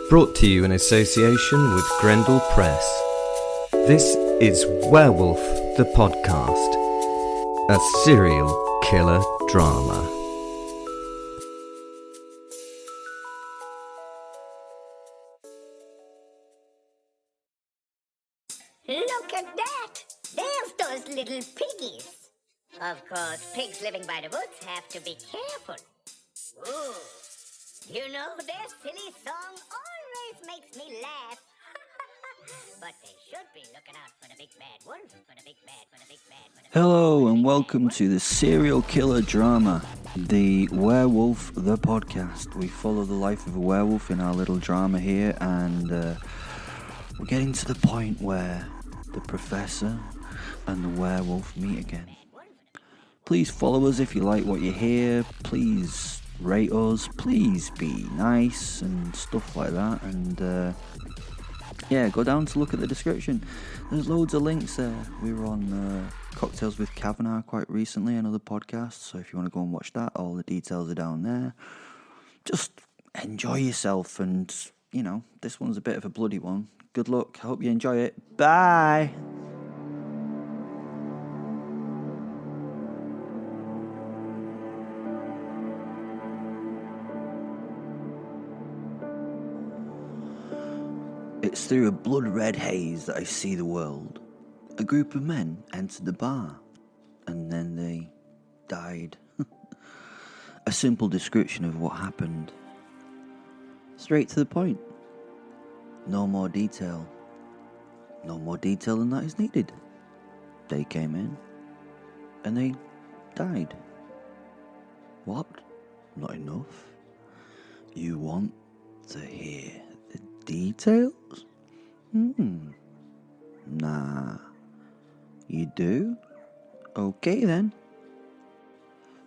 Brought to you in association with Grendel Press. This is Werewolf, the podcast, a serial killer drama. Look at that! There's those little piggies. Of course, pigs living by the woods have to be careful. Ooh. You know, their silly song always makes me laugh. But they should be looking out for the big bad wolf, Hello and welcome to the serial killer drama, the Werewolf, the podcast. We follow the life of a werewolf in our little drama here, and we're getting to the point where the professor and the werewolf meet again. Please follow us if you like what you hear. Please rate us. Please be nice and stuff like that. And go down to look at the description. There's loads of links there. We were on Cocktails with Kavanagh quite recently, another podcast. So if you want to go and watch that, all the details are down there. Just enjoy yourself. And, you know, this one's a bit of a bloody one. Good luck. I hope you enjoy it. Bye. It's through a blood-red haze that I see the world. A group of men entered the bar, and then they died. A simple description of what happened. Straight to the point. No more detail. No more detail than that is needed. They came in, and they died. What? Not enough? You want to hear the details? Nah. You do? Okay then.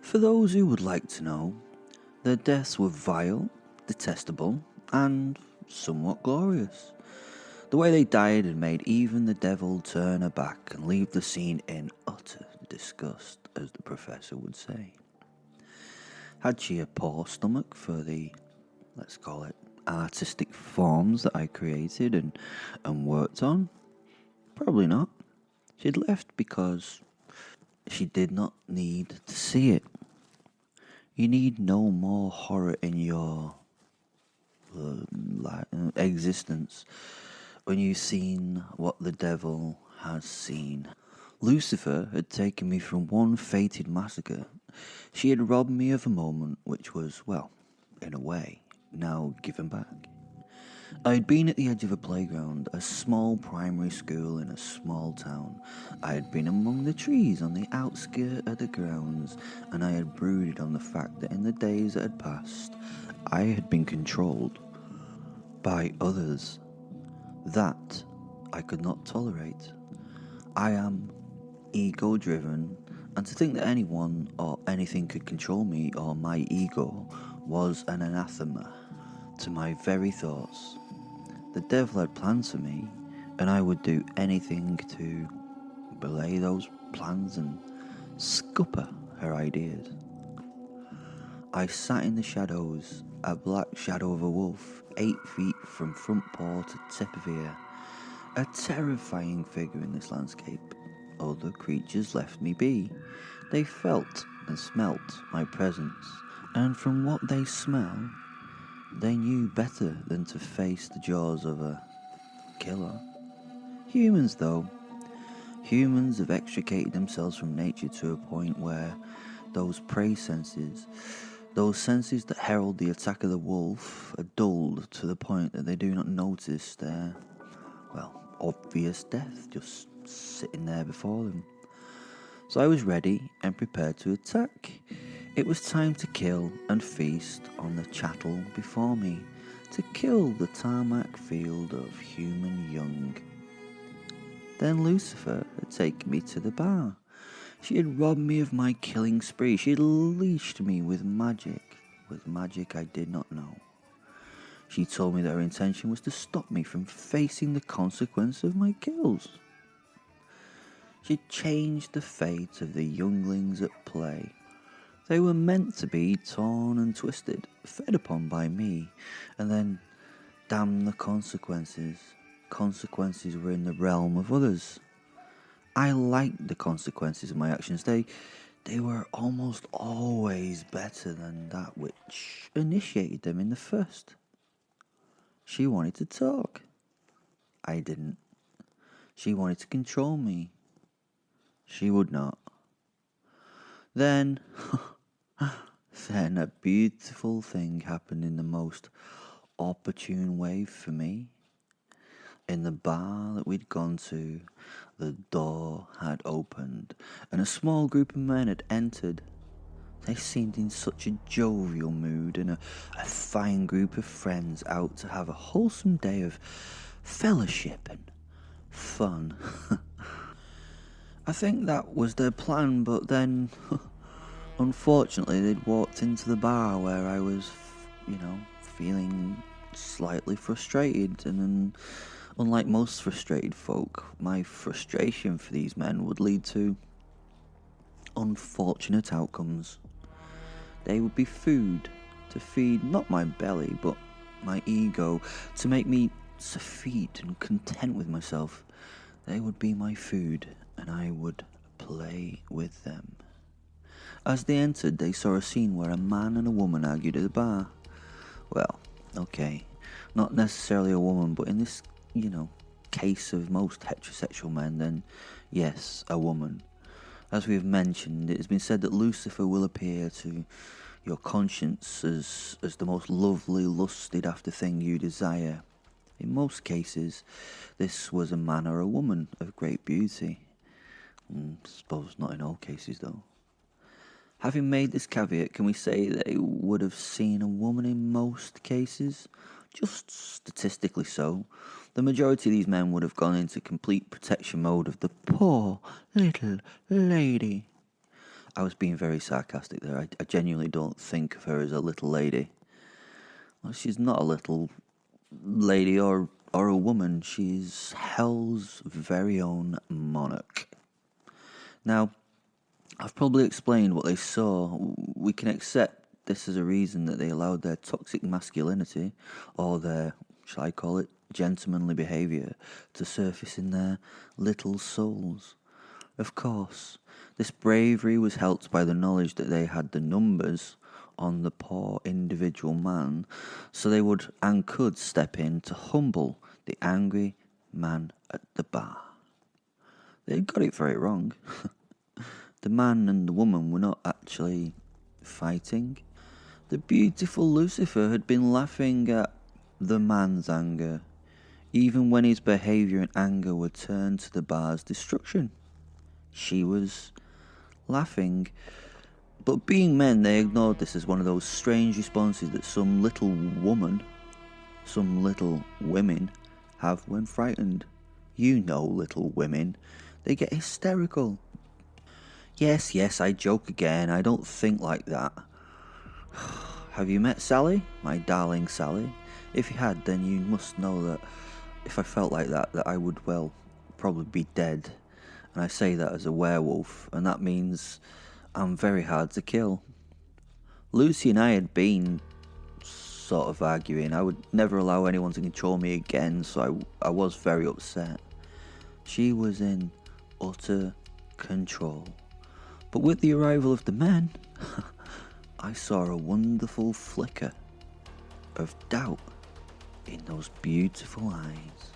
For those who would like to know, their deaths were vile, detestable, and somewhat glorious. The way they died had made even the devil turn her back and leave the scene in utter disgust, as the professor would say. Had she a poor stomach for the, let's call it, artistic forms that I created and worked on? Probably not. She'd left because she did not need to see it. You need no more horror in your existence when you've seen what the devil has seen. Lucifer had taken me from one fated massacre. She had robbed me of a moment which was, well, in a way, now given back. I had been at the edge of a playground, a small primary school in a small town. I had been among the trees on the outskirt of the grounds, and I had brooded on the fact that in the days that had passed, I had been controlled by others. That I could not tolerate. I am ego-driven, and to think that anyone or anything could control me or my ego was an anathema to my very thoughts. The devil had plans for me, and I would do anything to belay those plans and scupper her ideas. I sat in the shadows, a black shadow of a wolf, 8 feet from front paw to tip of ear, a terrifying figure in this landscape. Other creatures left me be. They felt and smelt my presence, and from what they smell, they knew better than to face the jaws of a killer. Humans, though. Humans have extricated themselves from nature to a point where those prey senses, those senses that herald the attack of the wolf, are dulled to the point that they do not notice their, obvious death just sitting there before them. So I was ready and prepared to attack. It was time to kill and feast on the chattel before me, to kill the tarmac field of human young. Then Lucifer had taken me to the bar. She had robbed me of my killing spree. She had leashed me with magic I did not know. She told me that her intention was to stop me from facing the consequence of my kills. She changed the fate of the younglings at play. They were meant to be torn and twisted, fed upon by me, and then Damn the consequences. Consequences were in the realm of others. I liked the consequences of my actions. They were almost always better than that which initiated them in the first. She wanted to talk. I didn't. She wanted to control me. She would not. Then a beautiful thing happened in the most opportune way for me. In the bar that we'd gone to, the door had opened and a small group of men had entered. They seemed in such a jovial mood and a fine group of friends out to have a wholesome day of fellowship and fun. I think that was their plan, but then, unfortunately, they'd walked into the bar where I was, feeling slightly frustrated, and then, unlike most frustrated folk, my frustration for these men would lead to unfortunate outcomes. They would be food to feed not my belly, but my ego, to make me suffeed and content with myself. They would be my food, and I would play with them. As they entered, they saw a scene where a man and a woman argued at the bar. Well, okay, not necessarily a woman, but in this, case of most heterosexual men, then yes, a woman. As we have mentioned, it has been said that Lucifer will appear to your conscience as the most lovely, lusted after thing you desire. In most cases, this was a man or a woman of great beauty. Suppose not in all cases, though. Having made this caveat, can we say that they would have seen a woman in most cases? Just statistically so. The majority of these men would have gone into complete protection mode of the poor little lady. I was being very sarcastic there. I genuinely don't think of her as a little lady. Well, she's not a little lady or a woman. She's hell's very own monarch. Now, I've probably explained what they saw. We can accept this as a reason that they allowed their toxic masculinity, or their, shall I call it, gentlemanly behaviour, to surface in their little souls. Of course, this bravery was helped by the knowledge that they had the numbers on the poor individual man, so they would and could step in to humble the angry man at the bar. They got it very wrong. The man and the woman were not actually fighting. The beautiful Lucifer had been laughing at the man's anger, even when his behaviour and anger were turned to the bar's destruction. She was laughing. But being men, they ignored this as one of those strange responses that some little women have when frightened. You know, little women. They get hysterical. Yes, I joke again. I don't think like that. Have you met Sally? My darling Sally? If you had, then you must know that if I felt like that I would, probably be dead. And I say that as a werewolf, and that means I'm very hard to kill. Lucy and I had been sort of arguing. I would never allow anyone to control me again, so I was very upset. She was in utter control. But with the arrival of the men, I saw a wonderful flicker of doubt in those beautiful eyes.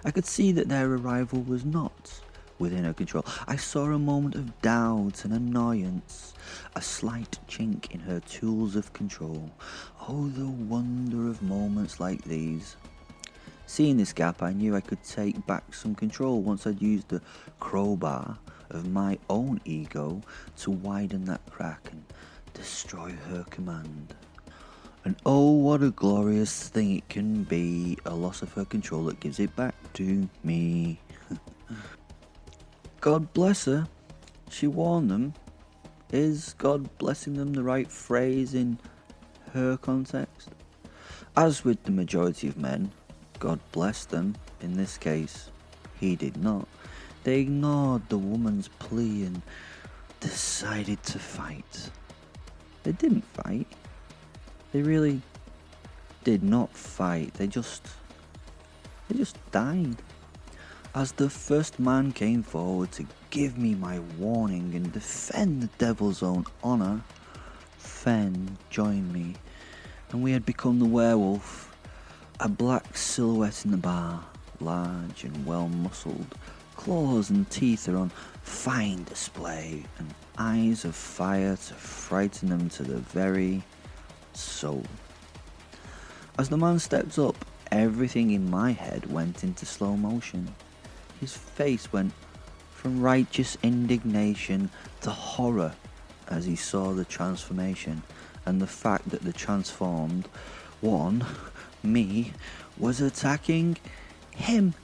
I could see that their arrival was not within her control. I saw a moment of doubt and annoyance, a slight chink in her tools of control. Oh, the wonder of moments like these. Seeing this gap, I knew I could take back some control once I'd used the crowbar of my own ego to widen that crack and destroy her command. And oh, what a glorious thing it can be, a loss of her control that gives it back to me. God bless her. She warned them. Is God blessing them the right phrase in her context? As with the majority of men, God blessed them. In this case, he did not. They ignored the woman's plea and decided to fight. They didn't fight. They really did not fight, they just died. As the first man came forward to give me my warning and defend the devil's own honour, Fen joined me, and we had become the werewolf, a black silhouette in the bar, large and well-muscled. Claws and teeth are on fine display, and eyes of fire to frighten them to the very soul. As the man stepped up, everything in my head went into slow motion. His face went from righteous indignation to horror as he saw the transformation and the fact that the transformed one, me, was attacking him.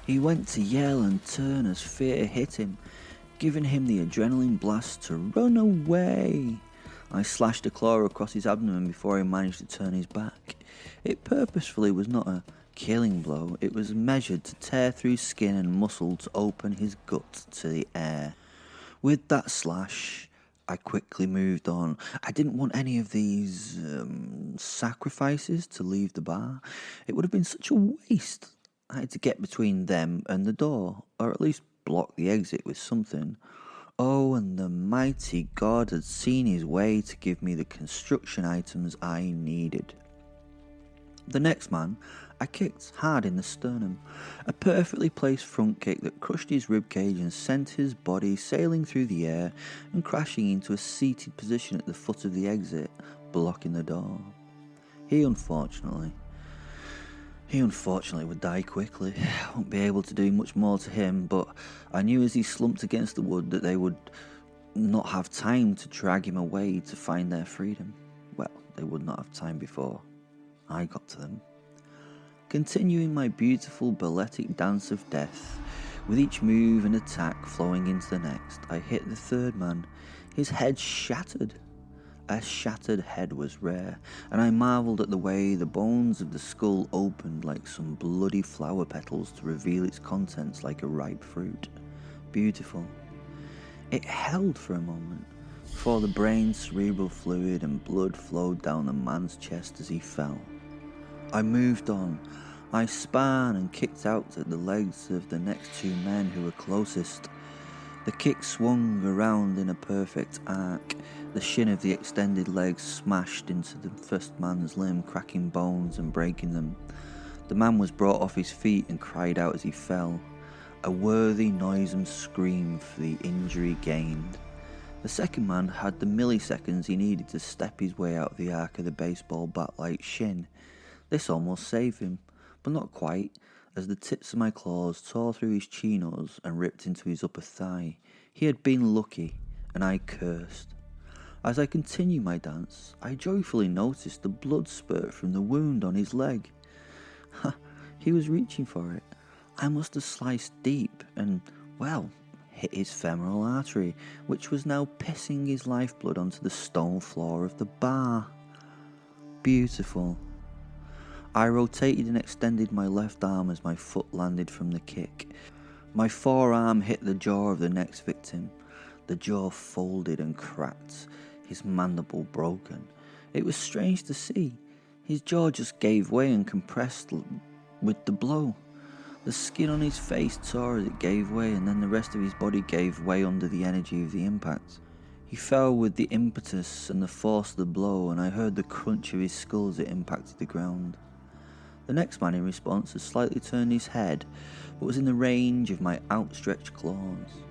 He went to yell and turn as fear hit him, giving him the adrenaline blast to run away. I slashed a claw across his abdomen before he managed to turn his back. It purposefully was not a killing blow, it was measured to tear through skin and muscle to open his gut to the air. With that slash, I quickly moved on. I didn't want any of these sacrifices to leave the bar. It would have been such a waste. I had to get between them and the door, or at least block the exit with something. Oh, and the mighty God had seen his way to give me the construction items I needed. The next man I kicked hard in the sternum, a perfectly placed front kick that crushed his ribcage and sent his body sailing through the air and crashing into a seated position at the foot of the exit, blocking the door. He unfortunately would die quickly. I won't be able to do much more to him, but I knew as he slumped against the wood that they would not have time to drag him away to find their freedom. Well, they would not have time before I got to them. Continuing my beautiful balletic dance of death, with each move and attack flowing into the next, I hit the third man. His head shattered. A shattered head was rare, and I marvelled at the way the bones of the skull opened like some bloody flower petals to reveal its contents like a ripe fruit. Beautiful. It held for a moment, before the brain's cerebral fluid and blood flowed down the man's chest as he fell. I moved on. I span and kicked out at the legs of the next two men who were closest. The kick swung around in a perfect arc. The shin of the extended leg smashed into the first man's limb, cracking bones and breaking them. The man was brought off his feet and cried out as he fell. A worthy, noisome scream for the injury gained. The second man had the milliseconds he needed to step his way out of the arc of the baseball bat-like shin. This almost saved him, but not quite, as the tips of my claws tore through his chinos and ripped into his upper thigh. He had been lucky, and I cursed. As I continued my dance, I joyfully noticed the blood spurt from the wound on his leg. He was reaching for it. I must have sliced deep and, well, hit his femoral artery, which was now pissing his lifeblood onto the stone floor of the bar. Beautiful. I rotated and extended my left arm as my foot landed from the kick. My forearm hit the jaw of the next victim. The jaw folded and cracked, his mandible broken. It was strange to see. His jaw just gave way and compressed with the blow. The skin on his face tore as it gave way, and then the rest of his body gave way under the energy of the impact. He fell with the impetus and the force of the blow, and I heard the crunch of his skull as it impacted the ground. The next man in response had slightly turned his head, but was in the range of my outstretched claws.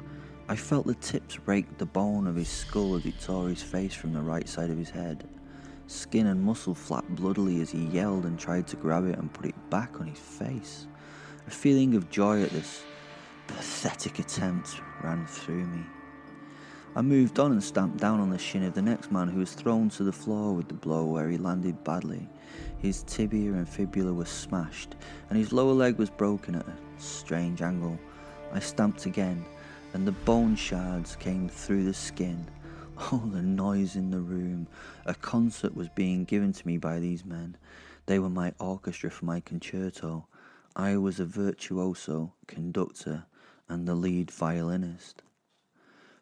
I felt the tips rake the bone of his skull as it tore his face from the right side of his head. Skin and muscle flapped bloodily as he yelled and tried to grab it and put it back on his face. A feeling of joy at this pathetic attempt ran through me. I moved on and stamped down on the shin of the next man, who was thrown to the floor with the blow where he landed badly. His tibia and fibula were smashed, and his lower leg was broken at a strange angle. I stamped again, and the bone shards came through the skin. Oh, the noise in the room. A concert was being given to me by these men. They were my orchestra for my concerto. I was a virtuoso, conductor, and the lead violinist.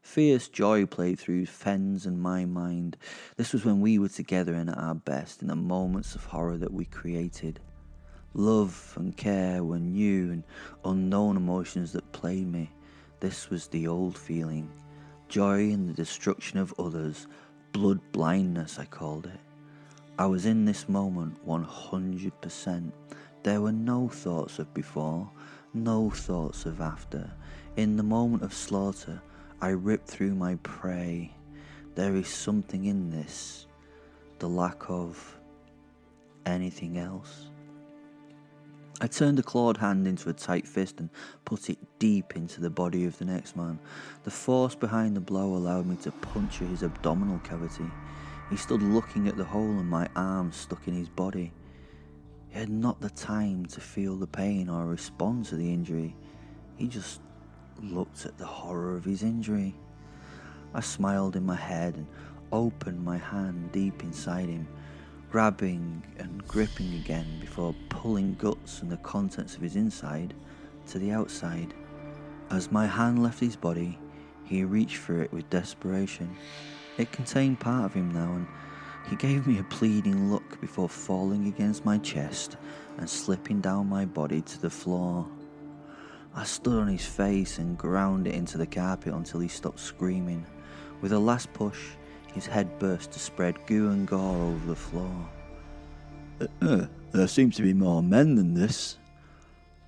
Fierce joy played through Fenn's and my mind. This was when we were together and at our best, in the moments of horror that we created. Love and care were new and unknown emotions that played me. This was the old feeling. Joy in the destruction of others. Blood blindness, I called it. I was in this moment 100%. There were no thoughts of before, no thoughts of after. In the moment of slaughter, I ripped through my prey. There is something in this, the lack of anything else. I turned a clawed hand into a tight fist and put it deep into the body of the next man. The force behind the blow allowed me to puncture his abdominal cavity. He stood looking at the hole and my arm stuck in his body. He had not the time to feel the pain or respond to the injury. He just looked at the horror of his injury. I smiled in my head and opened my hand deep inside him, grabbing and gripping again before pulling guts and the contents of his inside to the outside. As my hand left his body, he reached for it with desperation. It contained part of him now, and he gave me a pleading look before falling against my chest and slipping down my body to the floor. I stood on his face and ground it into the carpet until he stopped screaming. With a last push, his head burst to spread goo and gore over the floor. There seem to be more men than this.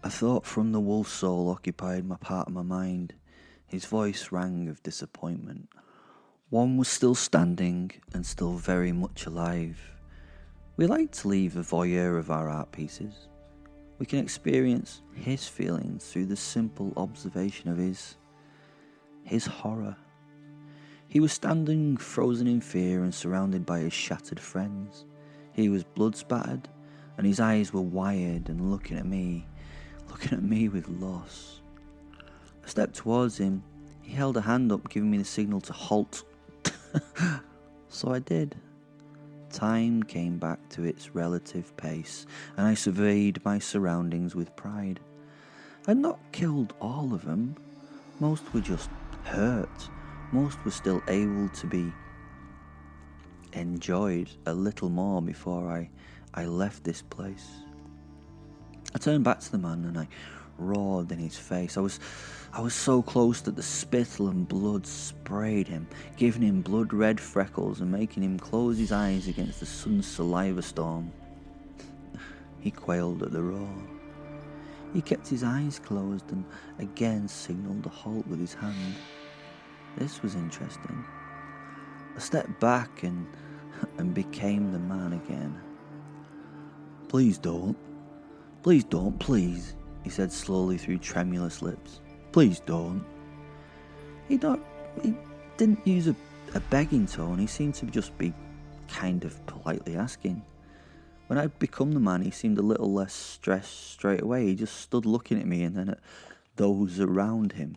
A thought from the wolf soul occupied my part of my mind. His voice rang of disappointment. One was still standing and still very much alive. We like to leave a voyeur of our art pieces. We can experience his feelings through the simple observation of his horror. He was standing frozen in fear and surrounded by his shattered friends. He was blood-spattered, and his eyes were wired and looking at me with loss. I stepped towards him. He held a hand up, giving me the signal to halt. So I did. Time came back to its relative pace, and I surveyed my surroundings with pride. I'd not killed all of them. Most were just hurt. Most were still able to be enjoyed a little more before I left this place. I turned back to the man and I roared in his face. I was so close that the spittle and blood sprayed him, giving him blood-red freckles and making him close his eyes against the sun's saliva storm. He quailed at the roar. He kept his eyes closed and again signalled a halt with his hand. This was interesting. I stepped back and became the man again. Please don't, please, he said slowly through tremulous lips. Please don't. He didn't use a begging tone. He seemed to just be kind of politely asking. When I'd become the man, he seemed a little less stressed straight away. He just stood looking at me and then at those around him.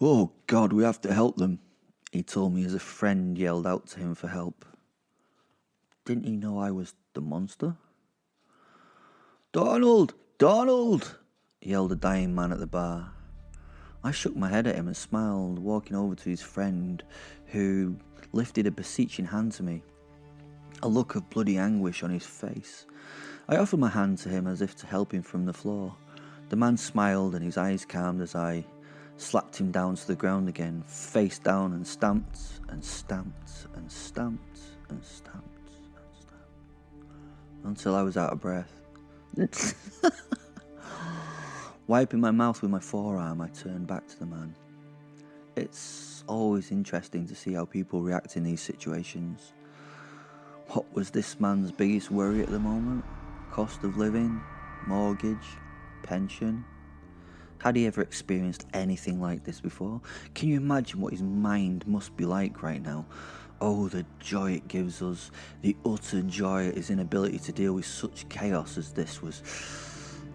Oh God, we have to help them, he told me as a friend yelled out to him for help. Didn't he know I was the monster? Donald! Yelled a dying man at the bar. I shook my head at him and smiled, walking over to his friend, who lifted a beseeching hand to me, a look of bloody anguish on his face. I offered my hand to him as if to help him from the floor. The man smiled and his eyes calmed as I slapped him down to the ground again, face down, and stamped and stamped and stamped and stamped and stamped until I was out of breath. Wiping my mouth with my forearm, I turned back to the man. It's always interesting to see how people react in these situations. What was this man's biggest worry at the moment? Cost of living? Mortgage? Pension? Had he ever experienced anything like this before? Can you imagine what his mind must be like right now? Oh, the joy it gives us, the utter joy at his inability to deal with such chaos as this was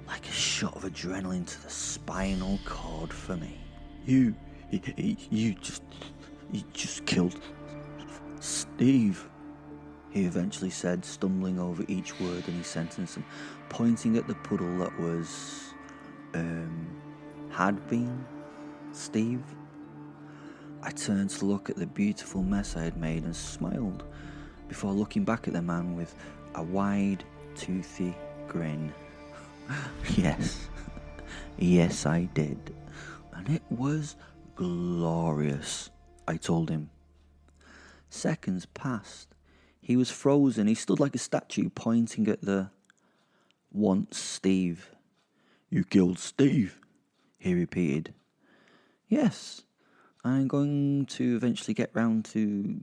like a shot of adrenaline to the spinal cord for me. You just killed Steve, he eventually said, stumbling over each word in his sentence and pointing at the puddle that was, had been Steve. I turned to look at the beautiful mess I had made and smiled, before looking back at the man with a wide, toothy grin. Yes, yes I did. And it was glorious, I told him. Seconds passed. He was frozen. He stood like a statue, pointing at the once Steve. You killed Steve, he repeated. Yes, I'm going to eventually get round to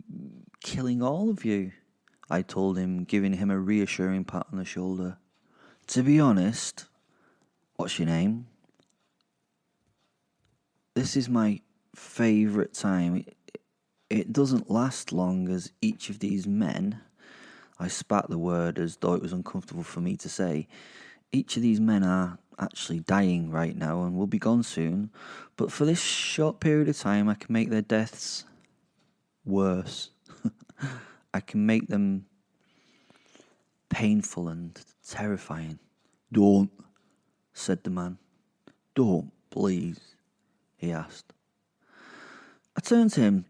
killing all of you, I told him, giving him a reassuring pat on the shoulder. To be honest, what's your name? This is my favourite time. It doesn't last long, as each of these men, I spat the word as though it was uncomfortable for me to say, each of these men are actually dying right now and will be gone soon, but for this short period of time I can make their deaths worse. I can make them painful and terrifying. Don't, said the man. Don't, please, he asked. I turned to him.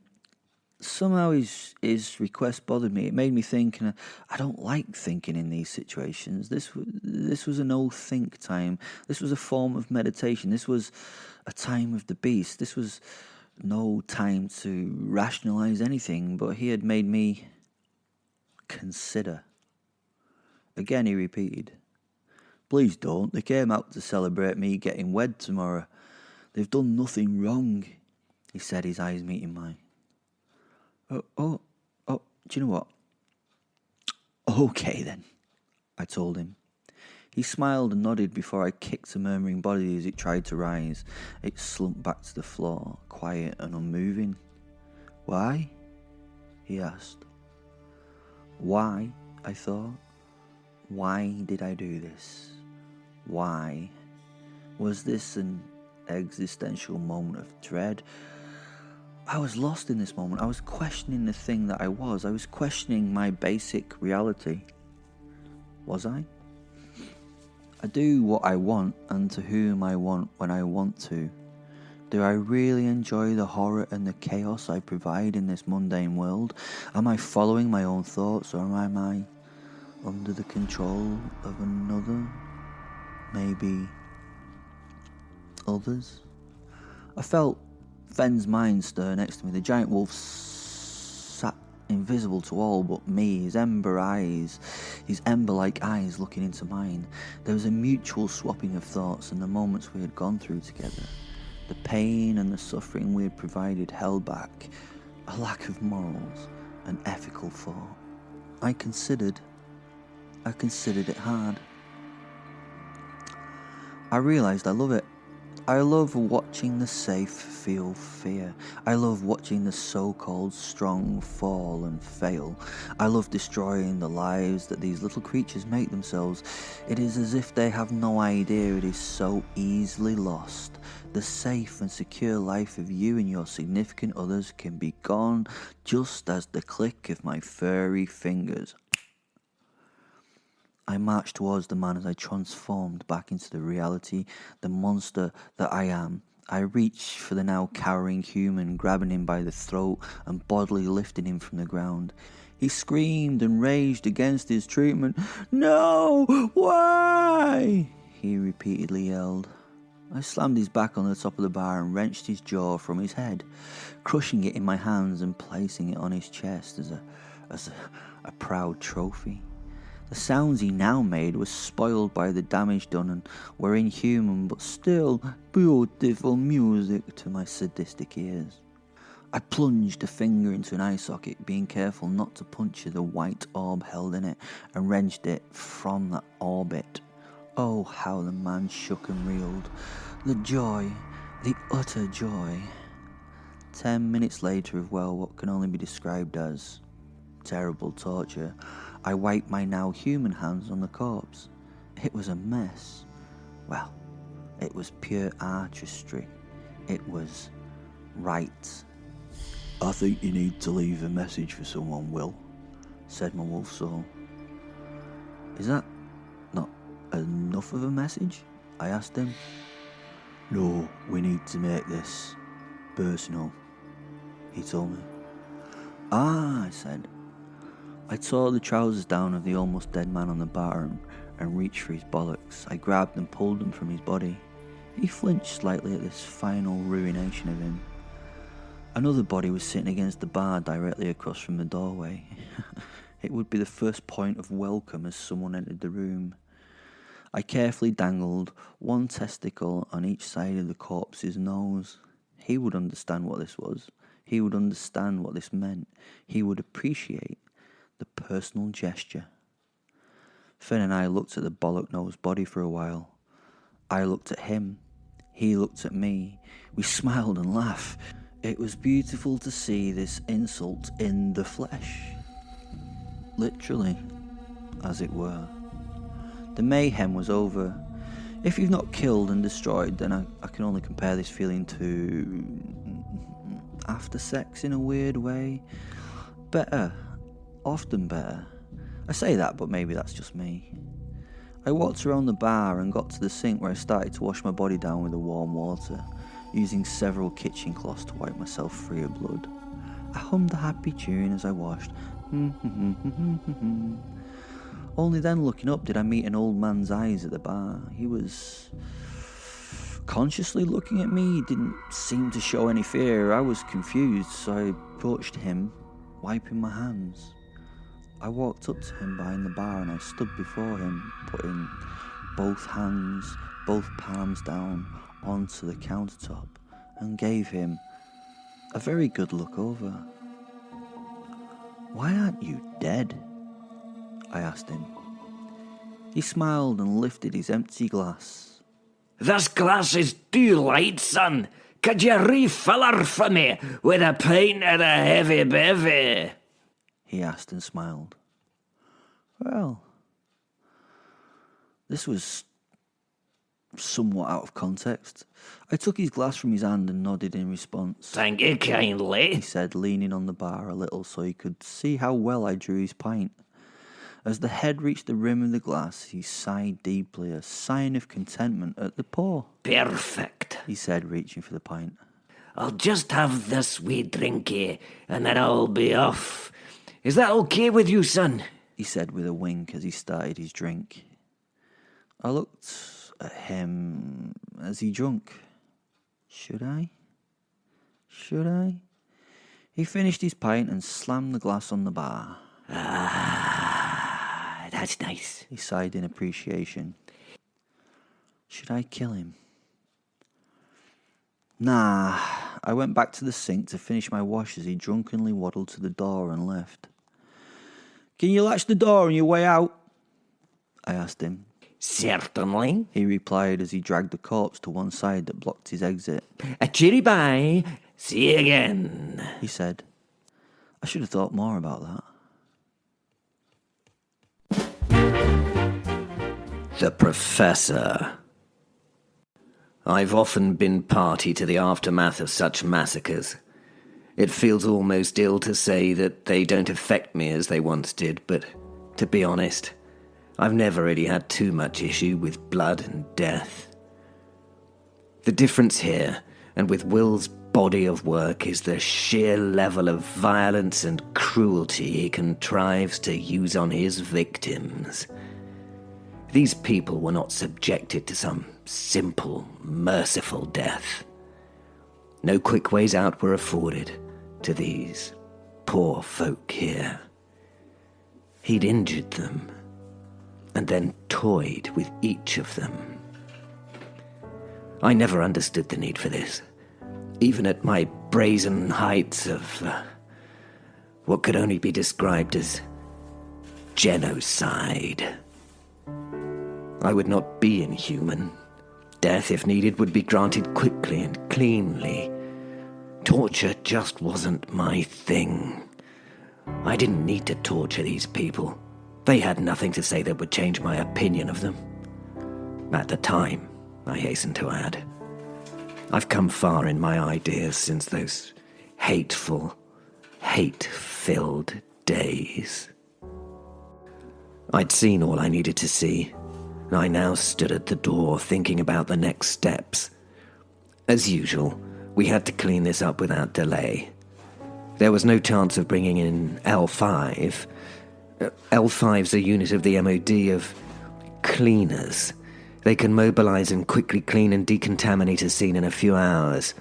Somehow his request bothered me. It made me think, and I don't like thinking in these situations. This was a no-think time. This was a form of meditation. This was a time of the beast. This was no time to rationalise anything, but he had made me consider. Again he repeated, please don't. They came out to celebrate me getting wed tomorrow. They've done nothing wrong, he said, his eyes meeting mine. Oh, do you know what? Okay then, I told him. He smiled and nodded before I kicked a murmuring body as it tried to rise. It slumped back to the floor, quiet and unmoving. Why? He asked. Why? I thought. Why did I do this? Why? Was this an existential moment of dread? I was lost in this moment. I was questioning the thing that I was. I was questioning my basic reality. Was I? I do what I want and to whom I want when I want to. Do I really enjoy the horror and the chaos I provide in this mundane world? Am I following my own thoughts, or am I under the control of another? Maybe others? I felt Fenn's mind stir next to me. The giant wolf sat invisible to all but me, his ember-like eyes looking into mine. There was a mutual swapping of thoughts and the moments we had gone through together. The pain and the suffering we had provided held back, a lack of morals and ethical thought. I considered it hard. I realised I love it. I love watching the safe feel fear. I love watching the so-called strong fall and fail. I love destroying the lives that these little creatures make themselves. It is as if they have no idea it is so easily lost. The safe and secure life of you and your significant others can be gone just as the click of my furry fingers. I marched towards the man as I transformed back into the reality, the monster that I am. I reached for the now cowering human, grabbing him by the throat and bodily lifting him from the ground. He screamed and raged against his treatment. No! Why? He repeatedly yelled. I slammed his back on the top of the bar and wrenched his jaw from his head, crushing it in my hands and placing it on his chest as a proud trophy. The sounds he now made were spoiled by the damage done and were inhuman, but still beautiful music to my sadistic ears. I plunged a finger into an eye socket, being careful not to puncture the white orb held in it, and wrenched it from that orbit. Oh, how the man shook and reeled. The joy, the utter joy. 10 minutes later of, well, what can only be described as terrible torture, I wiped my now human hands on the corpse. It was a mess. Well, it was pure artistry. It was right. I think you need to leave a message for someone, Will, said my wolf soul. Is that not enough of a message? I asked him. No, we need to make this personal. he told me. Ah, I said. I tore the trousers down of the almost dead man on the bar and reached for his bollocks. I grabbed and pulled them from his body. He flinched slightly at this final ruination of him. Another body was sitting against the bar directly across from the doorway. It would be the first point of welcome as someone entered the room. I carefully dangled one testicle on each side of the corpse's nose. He would understand what this was. He would understand what this meant. He would appreciate the personal gesture. Finn and I looked at the bollock-nosed body for a while. I looked at him. He looked at me. We smiled and laughed. It was beautiful to see this insult in the flesh. Literally, as it were. The mayhem was over. If you've not killed and destroyed, then I can only compare this feeling to after sex in a weird way. Better. Often better. I say that, but maybe that's just me. I walked around the bar and got to the sink where I started to wash my body down with the warm water, using several kitchen cloths to wipe myself free of blood. I hummed a happy tune as I washed. Only then, looking up, did I meet an old man's eyes at the bar. He was consciously looking at me. He didn't seem to show any fear. I was confused, so I approached him, wiping my hands. I walked up to him behind the bar and I stood before him, putting both hands, both palms down onto the countertop, and gave him a very good look over. "Why aren't you dead?" I asked him. He smiled and lifted his empty glass. "This glass is too light, son. Could you refill her for me with a pint of the heavy bevy?" He asked and smiled. Well, this was somewhat out of context. I took his glass from his hand and nodded in response. "Thank you kindly," he said, leaning on the bar a little so he could see how well I drew his pint. As the head reached the rim of the glass, he sighed deeply, a sign of contentment at the pour. "Perfect," he said, reaching for the pint. "I'll just have this wee drinky, and then I'll be off. Is that okay with you, son?" he said with a wink as he started his drink. I looked at him as he drank. Should I? He finished his pint and slammed the glass on the bar. "Ah, that's nice," he sighed in appreciation. Should I kill him? Nah. I went back to the sink to finish my wash as he drunkenly waddled to the door and left. "Can you latch the door on your way out?" I asked him. "Certainly," he replied as he dragged the corpse to one side that blocked his exit. "A cheery bye. See you again," he said. I should have thought more about that. The Professor. I've often been party to the aftermath of such massacres. It feels almost ill to say that they don't affect me as they once did, but to be honest, I've never really had too much issue with blood and death. The difference here, and with Will's body of work, is the sheer level of violence and cruelty he contrives to use on his victims. These people were not subjected to some simple, merciful death. No quick ways out were afforded to these poor folk here. He'd injured them, and then toyed with each of them. I never understood the need for this, even at my brazen heights of what could only be described as genocide. I would not be inhuman. Death, if needed, would be granted quickly and cleanly. Torture just wasn't my thing. I didn't need to torture these people. They had nothing to say that would change my opinion of them. At the time, I hasten to add. I've come far in my ideas since those hateful, hate-filled days. I'd seen all I needed to see, and I now stood at the door thinking about the next steps. As usual, we had to clean this up without delay. There was no chance of bringing in L5. L5's a unit of the MOD of cleaners. They can mobilize and quickly clean and decontaminate a scene in a few hours.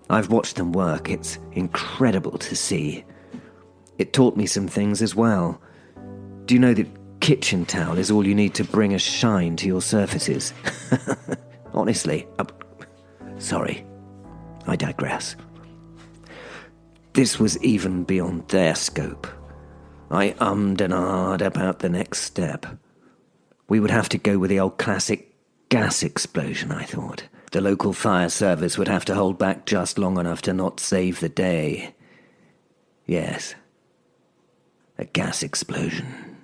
I've watched them work. It's incredible to see. It taught me some things as well. Do you know that kitchen towel is all you need to bring a shine to your surfaces? Honestly. Sorry. I digress. This was even beyond their scope. I ummed and ahed about the next step. We would have to go with the old classic gas explosion, I thought. The local fire service would have to hold back just long enough to not save the day. Yes. A gas explosion.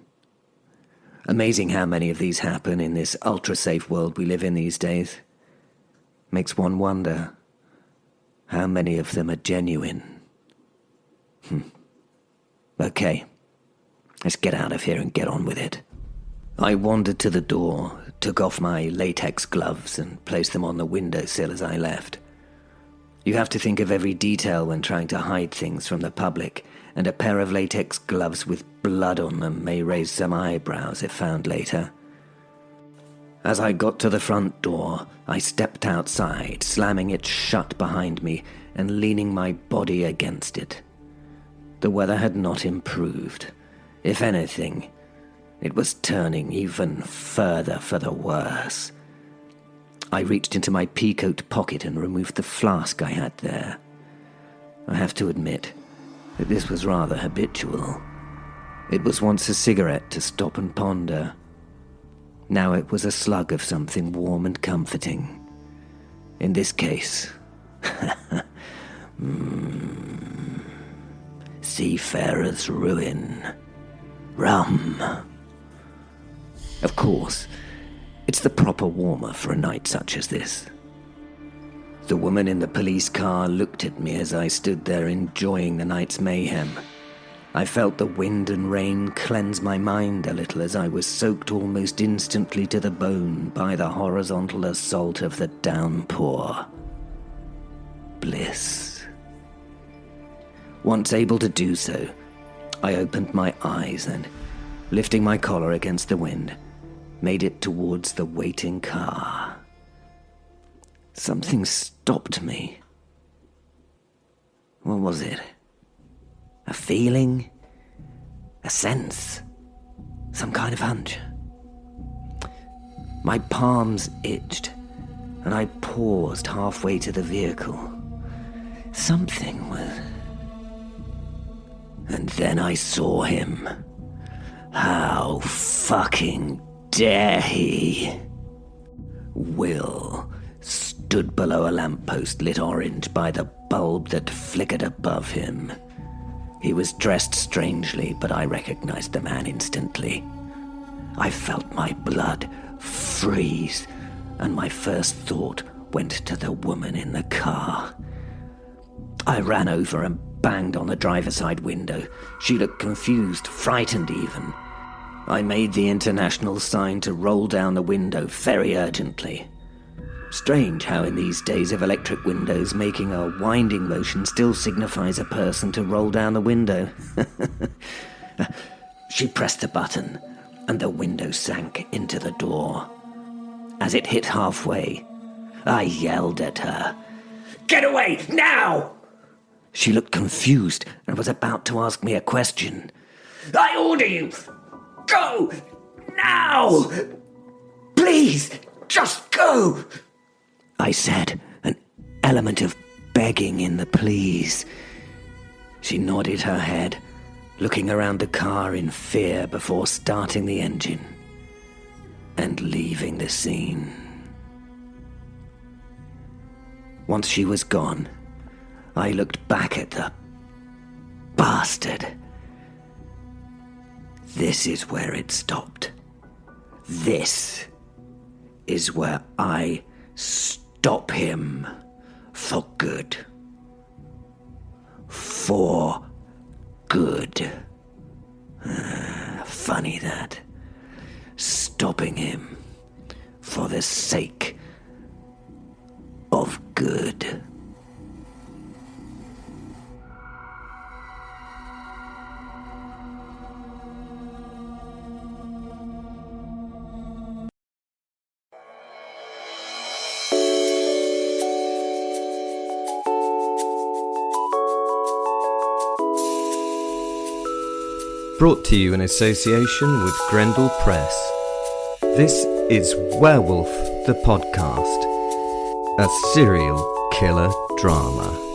Amazing how many of these happen in this ultra-safe world we live in these days. Makes one wonder how many of them are genuine. Okay, let's get out of here and get on with it. I wandered to the door, took off my latex gloves and placed them on the windowsill as I left. You have to think of every detail when trying to hide things from the public, and a pair of latex gloves with blood on them may raise some eyebrows if found later. As I got to the front door, I stepped outside, slamming it shut behind me and leaning my body against it. The weather had not improved. If anything, it was turning even further for the worse. I reached into my peacoat pocket and removed the flask I had there. I have to admit that this was rather habitual. It was once a cigarette to stop and ponder. Now it was a slug of something warm and comforting. In this case, Seafarer's Ruin. Rum. Of course, it's the proper warmer for a night such as this. The woman in the police car looked at me as I stood there enjoying the night's mayhem. I felt the wind and rain cleanse my mind a little as I was soaked almost instantly to the bone by the horizontal assault of the downpour. Bliss. Once able to do so, I opened my eyes and, lifting my collar against the wind, made it towards the waiting car. Something stopped me. What was it? A feeling? A sense? Some kind of hunch? My palms itched, and I paused halfway to the vehicle. Something was... And then I saw him. How fucking dare he? Will stood below a lamppost lit orange by the bulb that flickered above him. He was dressed strangely, but I recognized the man instantly. I felt my blood freeze, and my first thought went to the woman in the car. I ran over and banged on the driver's side window. She looked confused, frightened even. I made the international sign to roll down the window very urgently. Strange how in these days of electric windows, making a winding motion still signifies a person to roll down the window. She pressed the button, and the window sank into the door. As it hit halfway, I yelled at her. "Get away, now!" She looked confused and was about to ask me a question. "I order you! Go! Now! Please, just go!" I said, an element of begging in the please. She nodded her head, looking around the car in fear before starting the engine and leaving the scene. Once she was gone, I looked back at the bastard. This is where it stopped. This is where I stop him for good. For good. Funny that. Stopping him for the sake of good. Brought to you in association with Grendel Press. This is Werewolf, the podcast. A serial killer drama.